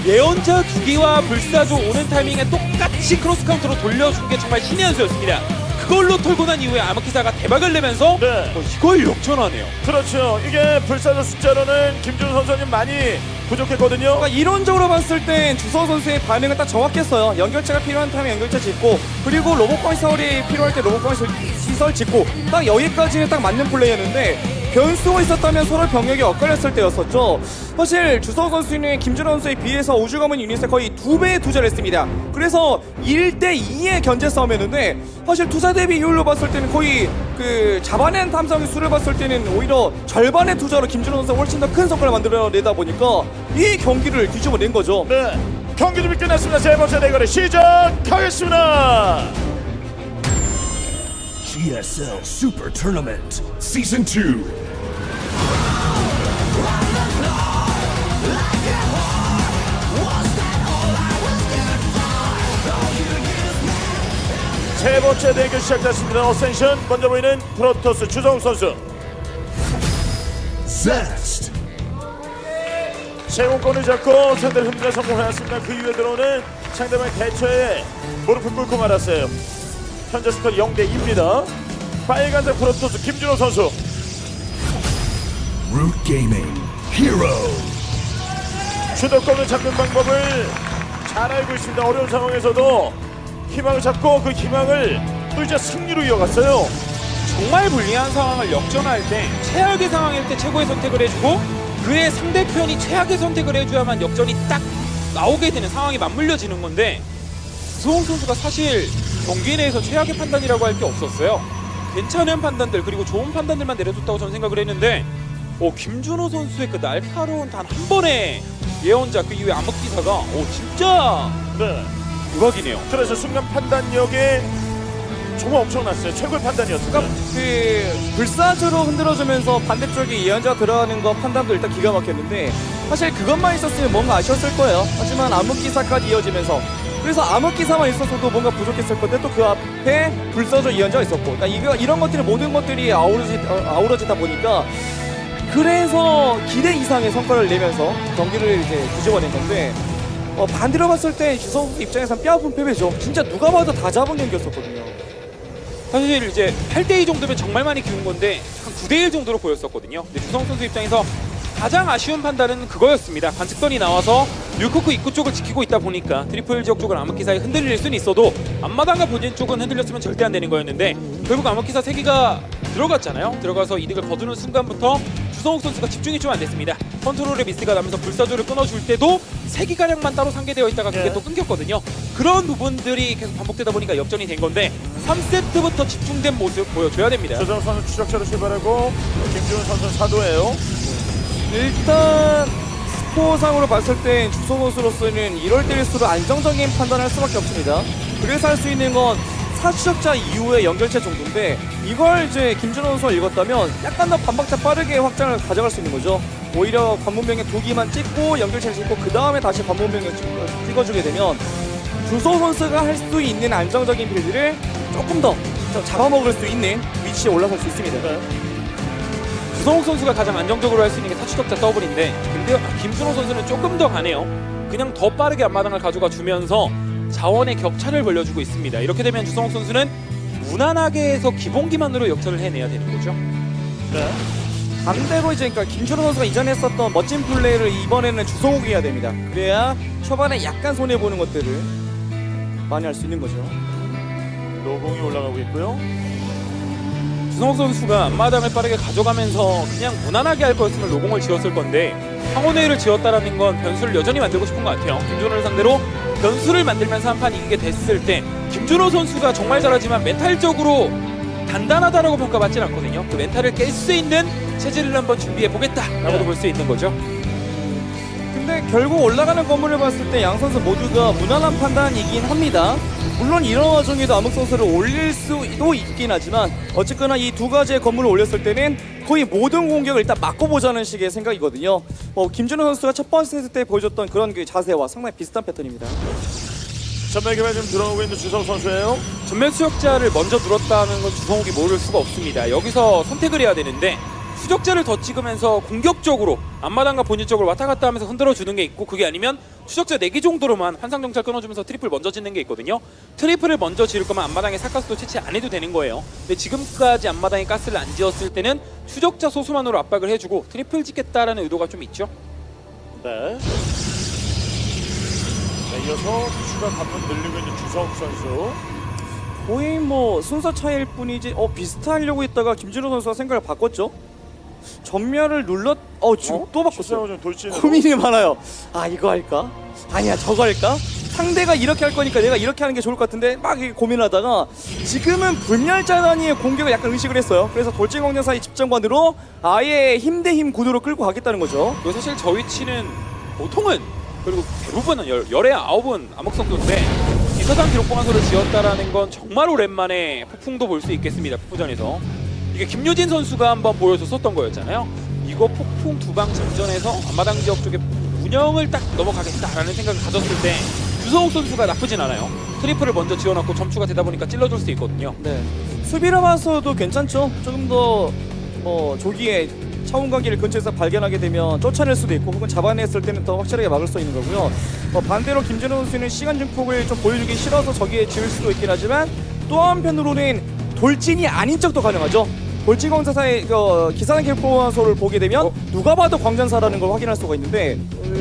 예언자 2기와 불사조 오는 타이밍에 똑같이 크로스 카운트로 돌려준 게 정말 신의 한 수였습니다. 그걸로 털고 난 이후에 암흑기사가 대박을 내면서 네. 이걸 역전하네요. 그렇죠. 이게 불사조 숫자로는 김준호 선수님 많이 부족했거든요. 그러니까 이론적으로 봤을 땐 주성 선수의 반응은 딱 정확했어요. 연결체가 필요한 타임에 연결체 짓고 그리고 로봇방 시설이 필요할 때 로봇방 시설 짓고 딱 여기까지는 딱 맞는 플레이였는데 변수가 있었다면 서로 병력이 엇갈렸을 때였었죠. 사실 주성 선수는 김준호 선수에 비해서 우주가문 유닛에 거의 2배의 투자를 했습니다. 그래서 1대2의 견제 싸움이었는데 사실 투자 대비 효율로 봤을 때는 거의 그 잡아낸 탐사의 수를 봤을 때는 오히려 절반의 투자로 김준호 선수가 훨씬 더 큰 성과를 만들어내다 보니까 이 경기를 뒤집어낸 거죠. 네. 경기 준비 끝났습니다. 세 번째 대결을 시작하겠습니다. GSL Super Tournament Season 2. 세 번째 대결 시작됐습니다. 어센션 먼저 보이는 프로토스 주성욱 선수. Zest. 제공권을 잡고 상대를 흔들어 성공하였습니다. 그 이후에 들어오는 상대방의 대처에 무릎을 꿇고 말았어요. 현재 스코어 0대2입니다. 빨간색 프로토스 김준호 선수. Root Gaming. Hero. 주도권을 잡는 방법을 잘 알고 있습니다. 어려운 상황에서도 희망을 잡고 그 희망을 또 이제 승리로 이어갔어요. 정말 불리한 상황을 역전할 때 최악의 상황일 때 최고의 선택을 해주고 그의 상대편이 최악의 선택을 해줘야만 역전이 딱 나오게 되는 상황이 맞물려지는 건데 주성욱 선수가 사실 경기 내에서 최악의 판단이라고 할 게 없었어요. 괜찮은 판단들 그리고 좋은 판단들만 내려줬다고 저는 생각을 했는데 김준호 선수의 그 날카로운 단 한 번의 예언자 그 이후에 암흑기사가 진짜 네. 대박이네요. 그래서 순간 판단력이 정말 엄청났어요. 최고의 판단이었습니다. 그 불사조로 흔들어주면서 반대쪽에 예언자가 들어가는 거 판단도 일단 기가 막혔는데 사실 그것만 있었으면 뭔가 아쉬웠을 거예요. 하지만 암흑기사까지 이어지면서 그래서 암흑기사만 있었어도 뭔가 부족했을 건데 또 그 앞에 불사조 이연자가 있었고, 그러니까 이런 것들이 모든 것들이 아우러지다 보니까 그래서 기대 이상의 성과를 내면서 경기를 이제 뒤집어낸 건데, 반대로 봤을 때 주성 선수 입장에선 뼈아픈 패배죠. 진짜 누가 봐도 다 잡은 경기였었거든요. 사실 이제 8대2 정도면 정말 많이 기운 건데 한 9대1 정도로 보였었거든요. 근데 주성 선수 입장에서 가장 아쉬운 판단은 그거였습니다. 관측선이 나와서 뉴코크 입구 쪽을 지키고 있다 보니까 트리플 지역 쪽은 암흑기사에 흔들릴 수는 있어도 앞마당과 본진 쪽은 흔들렸으면 절대 안 되는 거였는데 결국 암흑기사 3기가 들어갔잖아요. 들어가서 이득을 거두는 순간부터 주성욱 선수가 집중이 좀 안 됐습니다. 컨트롤에 미스가 나면서 불사조를 끊어줄 때도 3기가량만 따로 상계되어 있다가 그게 또 끊겼거든요. 그런 부분들이 계속 반복되다 보니까 역전이 된 건데 3세트부터 집중된 모습 보여줘야 됩니다. 조정욱 선수 추적자로 출발하고 김준호 선수는 사도예요. 일단 스코어상으로 봤을 때 주소 선수로서는 이럴 때일수록 안정적인 판단을 할 수밖에 없습니다. 그래서 할 수 있는 건 사추적자 이후의 연결체 정도인데, 이걸 이제 김준호 선수가 읽었다면 약간 더 반박자 빠르게 확장을 가져갈 수 있는 거죠. 오히려 관문병에 도기만 찍고 연결체를 찍고 그 다음에 다시 관문병에 찍어주게 되면 주소 선수가 할 수 있는 안정적인 빌드를 조금 더 잡아먹을 수 있는 위치에 올라설 수 있습니다. 주성욱 선수가 가장 안정적으로 할 수 있는 게 사추적자 더블인데, 근데 김준호 선수는 조금 더 가네요. 그냥 더 빠르게 앞마당을 가져가 주면서 자원의 격차를 벌려주고 있습니다. 이렇게 되면 주성욱 선수는 무난하게 해서 기본기만으로 역전을 해내야 되는 거죠. 네. 반대로 이제 그러니까 김준호 선수가 이전에 했었던 멋진 플레이를 이번에는 주성욱이 해야 됩니다. 그래야 초반에 약간 손해 보는 것들을 많이 할 수 있는 거죠. 노공이 올라가고 있고요. 주성욱 선수가 앞마당을 빠르게 가져가면서 그냥 무난하게 할 거였으면 로공을 지었을 건데 황혼회의를 지었다라는 건 변수를 여전히 만들고 싶은 것 같아요. 김준호를 상대로 변수를 만들면서 한 판 이기게 됐을 때 김준호 선수가 정말 잘하지만 멘탈적으로 단단하다라고 평가받진 않거든요. 그 멘탈을 깰 수 있는 체질을 한번 준비해보겠다라고도 볼 수 있는 거죠. 근데 결국 올라가는 건물을 봤을 때 양 선수 모두가 무난한 판단이긴 합니다. 물론 이런 와중에도 암흑 선수를 올릴 수도 있긴 하지만 어쨌거나 이 두 가지의 건물을 올렸을 때는 거의 모든 공격을 일단 막고 보자는 식의 생각이거든요. 김준호 선수가 첫 번째 세트 때 보여줬던 그런 그 자세와 상당히 비슷한 패턴입니다. 전멸 개발 좀 들어오고 있는 주성욱 선수예요. 전면 수역자를 먼저 눌렀다는 건 주성욱이 모를 수가 없습니다. 여기서 선택을 해야 되는데 추적자를 더 찍으면서 공격적으로 앞마당과 본진 쪽을 왔다 갔다 하면서 흔들어주는 게 있고, 그게 아니면 추적자 4기 정도로만 환상정찰 끊어주면서 트리플 먼저 짓는 게 있거든요. 트리플을 먼저 지을 거면 앞마당에 사카스도 채취 안 해도 되는 거예요. 근데 지금까지 앞마당에 가스를 안 지었을 때는 추적자 소수만으로 압박을 해주고 트리플 짓겠다라는 의도가 좀 있죠. 네. 네, 이어서 추가 관문 늘리고 있는 주성욱 선수. 거의 뭐 순서 차이일 뿐이지 비슷하려고 했다가 김준호 선수가 생각을 바꿨죠. 전멸을 지금 또 바꿨어요. 추성욱 좀 돌진으로. 고민이 많아요. 아, 이거 할까? 아니야, 저거 할까? 상대가 이렇게 할 거니까 내가 이렇게 하는 게 좋을 것 같은데 막 이렇게 고민하다가 지금은 불멸자 단위의 공격을 약간 의식을 했어요. 그래서 돌진공격사의 집정관으로 아예 힘 대 힘 구도로 끌고 가겠다는 거죠. 그리고 사실 저 위치는 보통은, 그리고 대부분은 열의 9은 암흑성도인데 기사단 기록 보관소를 지었다라는 건 정말 오랜만에 폭풍도 볼 수 있겠습니다. 폭풍전에서 이게 김유진 선수가 한번 보여줬었던 거였잖아요. 이거 폭풍 두방 전전에서 앞마당 지역 쪽에 운영을 딱 넘어가겠다라는 생각을 가졌을 때 주성욱 선수가 나쁘진 않아요. 트리플을 먼저 지어놨고 점추가 되다 보니까 찔러줄 수 있거든요. 네. 수비를 봐서도 괜찮죠. 조금 더 조기에 차원관계를 근처에서 발견하게 되면 쫓아낼 수도 있고 혹은 잡아냈을 때는 더 확실하게 막을 수 있는 거고요. 반대로 김준호 선수는 시간 증폭을 좀 보여주기 싫어서 저기에 지을 수도 있긴 하지만 또 한편으로는 돌진이 아닌 척도 가능하죠. 돌진공사사의 기사단 기록보관소를 보게 되면 누가 봐도 광전사라는 걸 확인할 수가 있는데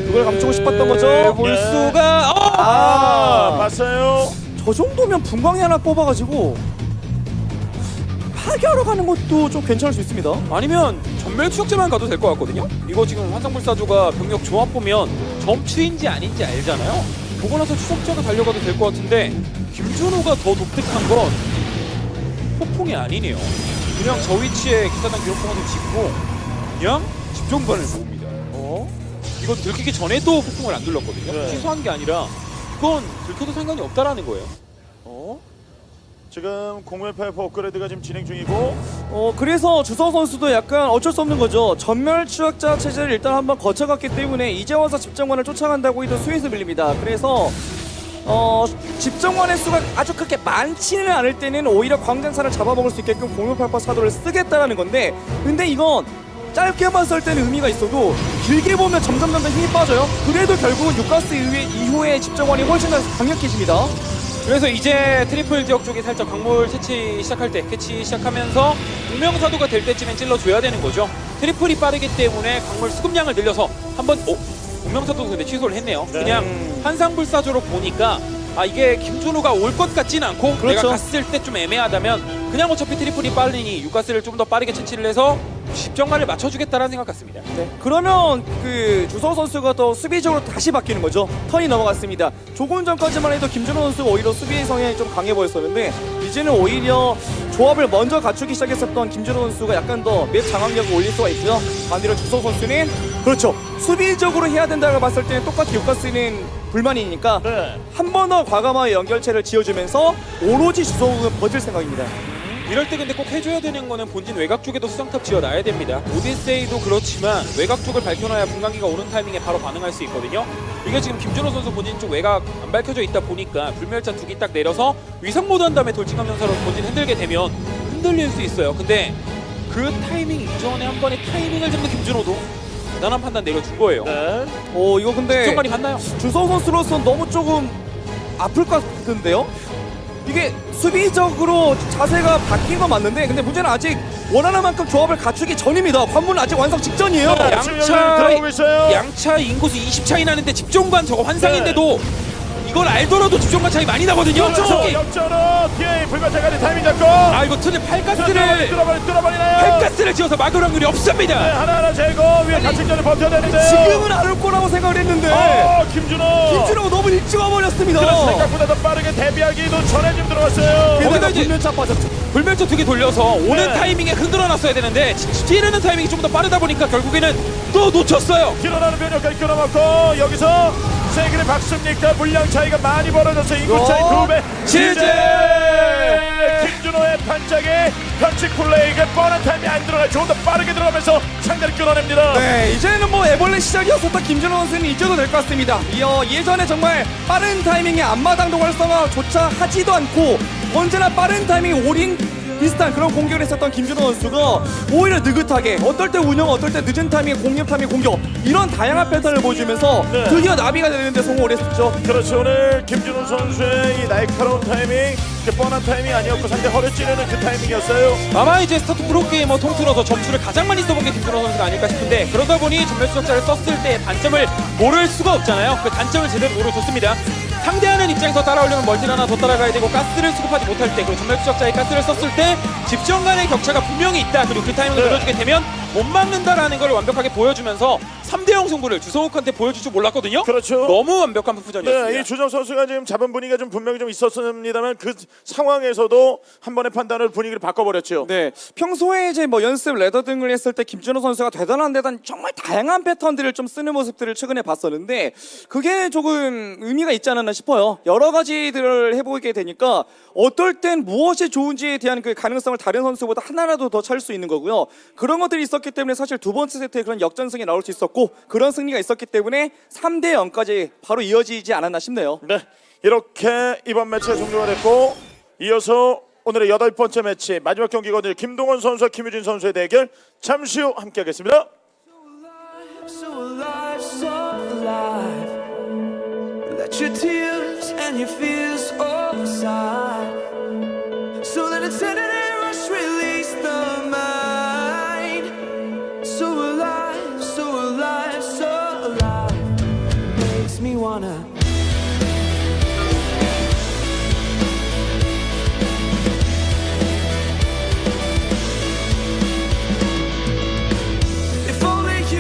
그걸 감추고 싶었던 거죠. 볼 네. 수가 봤어요. 저 정도면 분광이 하나 뽑아가지고 파괴하러 가는 것도 좀 괜찮을 수 있습니다. 아니면 전멸 추적자만 가도 될 것 같거든요. 이거 지금 환상불사조가 병력 조합 보면 점추인지 아닌지 알잖아요. 보고 나서 추적자가 달려가도 될 것 같은데 김준호가 더 독특한 건 폭풍이 아니네요. 그냥 저 위치에 기사단 기록봉화도 짓고 그냥 집정관을 모읍니다. 이건 들키기 전에도 폭풍을 안 둘렀거든요. 네. 취소한 게 아니라 그건 들켜도 상관이 없다라는 거예요. 지금 공멸 파이프 업그레이드가 지금 진행 중이고. 그래서 주성 선수도 약간 어쩔 수 없는 거죠. 전멸 추적자 체제를 일단 한번 거쳐갔기 때문에 이제 와서 집정관을 쫓아간다고 해도 수에서 밀립니다. 그래서 집정관의 수가 아주 그렇게 많지는 않을 때는 오히려 광전사를 잡아먹을 수 있게끔 0688 사도를 쓰겠다라는 건데, 근데 이건 짧게만 쓸 때는 의미가 있어도 길게 보면 점점 힘이 빠져요. 그래도 결국은 육가스 이후에 집정관이 훨씬 더 강력해집니다. 그래서 이제 트리플 지역 쪽이 살짝 광물 채취 시작할 때, 캐치 시작하면서 운명사도가 될 때쯤엔 찔러줘야 되는 거죠. 트리플이 빠르기 때문에 광물 수급량을 늘려서 한번 운명사도도 근데 취소를 했네요. 네. 그냥 한상불사조로 보니까 이게 김준호가 올 것 같진 않고 그렇죠. 내가 갔을 때 좀 애매하다면 그냥 어차피 트리플이 빠르니 육가스를 좀 더 빠르게 채취를 해서 집정관을 맞춰주겠다라는 생각 같습니다. 네. 그러면 그 주성 선수가 더 수비적으로 다시 바뀌는 거죠. 턴이 넘어갔습니다. 조금 전까지만 해도 김준호 선수가 오히려 수비 성향이 좀 강해 보였었는데, 이제는 오히려 조합을 먼저 갖추기 시작했었던 김준호 선수가 약간 더 맵 장악력을 올릴 수가 있고요. 반대로 주성 선수는 그렇죠. 수비적으로 해야 된다고 봤을 때는 똑같이 육가스는 불만이니까 네. 한 번 더 과감하게 연결체를 지어주면서 오로지 주성은 버틸 생각입니다. 이럴 때 근데 꼭 해줘야 되는 거는 본진 외곽 쪽에도 수상탑 지어놔야 됩니다. 오디세이도 그렇지만 외곽 쪽을 밝혀놔야 분광기가 오는 타이밍에 바로 반응할 수 있거든요. 이게 지금 김준호 선수 본진 쪽 외곽 안 밝혀져 있다 보니까 불멸자 2기 딱 내려서 위성 모드 한 다음에 돌진감정사로 본진 흔들게 되면 흔들릴 수 있어요. 근데 그 타이밍 이전에 한 번의 타이밍을 잡는 김준호도 대단한 판단 내려준 거예요. 네. 이거 근데 정관이 봤나요? 주성 선수로서 너무 조금 아플 것 같은데요? 이게 수비적으로 자세가 바뀐 건 맞는데, 근데 문제는 아직 원하는 만큼 조합을 갖추기 전입니다. 관문은 아직 완성 직전이에요. 네. 지금 여기 들어오고 있어요. 양차 인구수 20 차이 나는데 집정관 저거 환상인데도 이걸 알더라도 집정관 차이 많이 나거든요. 그렇죠. 역전으로 뒤에 불멸자까지 타이밍 잡고. 이거 틀린 팔가스를 뚫어버리나요? 팔가스를 지어서 막을 확률이 네, 없습니다. 하나하나 제거 위에 같은전을 버텨야 되는데요. 지금은 안 올 거라고 생각을 했는데 김준호가 너무 일찍 와버렸습니다. 그래서 생각보다 더 빠르게 데뷔하기도 전에 지금 들어갔어요. 거기다 게다가 이제 분면차 빠졌죠. 불멸자 2개 돌려서 오는 네. 타이밍에 흔들어놨어야 되는데 찌르는 타이밍이 좀 더 빠르다 보니까 결국에는 또 놓쳤어요. 길어나는 변력까지 끊어먹고 여기서 세기를 박습니까? 물량 차이가 많이 벌어졌어요. 인구 차이 2배. 김준호의 반짝이 편칙 플레이가 뻔한 타이밍 안 들어가요. 조금 더 빠르게 들어가면서 상대를 끌어냅니다. 네, 이제는 뭐 애벌레 시작이었었던 김준호 선수는 잊어도 될 것 같습니다. 예전에 정말 빠른 타이밍에 앞마당도 활성화조차 하지도 않고 언제나 빠른 타이밍에 올인 비슷한 그런 공격을 했었던 김준호 선수가 오히려 느긋하게, 어떨 때 운영, 어떨 때 늦은 타이밍에 공격 타이밍 공격, 이런 다양한 패턴을 보여주면서 네. 드디어 나비가 되는데 성공을 했었죠. 그렇죠. 오늘 김준호 선수의 이 날카로운 타이밍, 그 뻔한 타이밍 아니었고 상대 허를 찌르는 그 타이밍이었어요. 아마 이제 스타트 프로게이머 통틀어서 점수를 가장 많이 써본 게 김준호 선수가 아닐까 싶은데, 그러다 보니 전멸수적자를 썼을 때 단점을 모를 수가 없잖아요. 그 단점을 제대로 모르줬습니다. 상대하는 입장에서 따라오려면 멀티를 하나 더 따라가야 되고, 가스를 수급하지 못할 때, 그리고 전멸수적자의 가스를 썼을 때 집정 간의 격차가 분명히 있다. 그리고 그 타이밍을 늘려주게 되면 못 막는다라는 걸 완벽하게 보여주면서 3대0 승부를 주성욱한테 보여줄 줄 몰랐거든요. 그렇죠. 너무 완벽한 푸전이었습니다. 네, 이 주정 선수가 지금 잡은 분위기가 좀 분명히 좀 있었습니다만 그 상황에서도 한 번의 판단을 분위기를 바꿔버렸죠. 네, 평소에 이제 뭐 연습 레더 등을 했을 때 김준호 선수가 대단 정말 다양한 패턴들을 좀 쓰는 모습들을 최근에 봤었는데, 그게 조금 의미가 있지 않았나 싶어요. 여러 가지들을 해보게 되니까 어떨 땐 무엇이 좋은지에 대한 그 가능성을 다른 선수보다 하나라도 더 찾을 수 있는 거고요. 그런 것들이 있었기 때문에 사실 두 번째 세트에 그런 역전승이 나올 수 있었고, 그런 승리가 있었기 때문에 3대 0까지 바로 이어지지 않았나 싶네요. 네, 이렇게 이번 매치가 종료가 됐고, 이어서 오늘의 8번째 매치 마지막 경기거든요. 김동원 선수와 김유진 선수의 대결 잠시 후 함께하겠습니다. So alive, so alive. Let your tears and your fears all aside. So let insanity rush, release the mind. So alive, so alive, so alive. Makes me wanna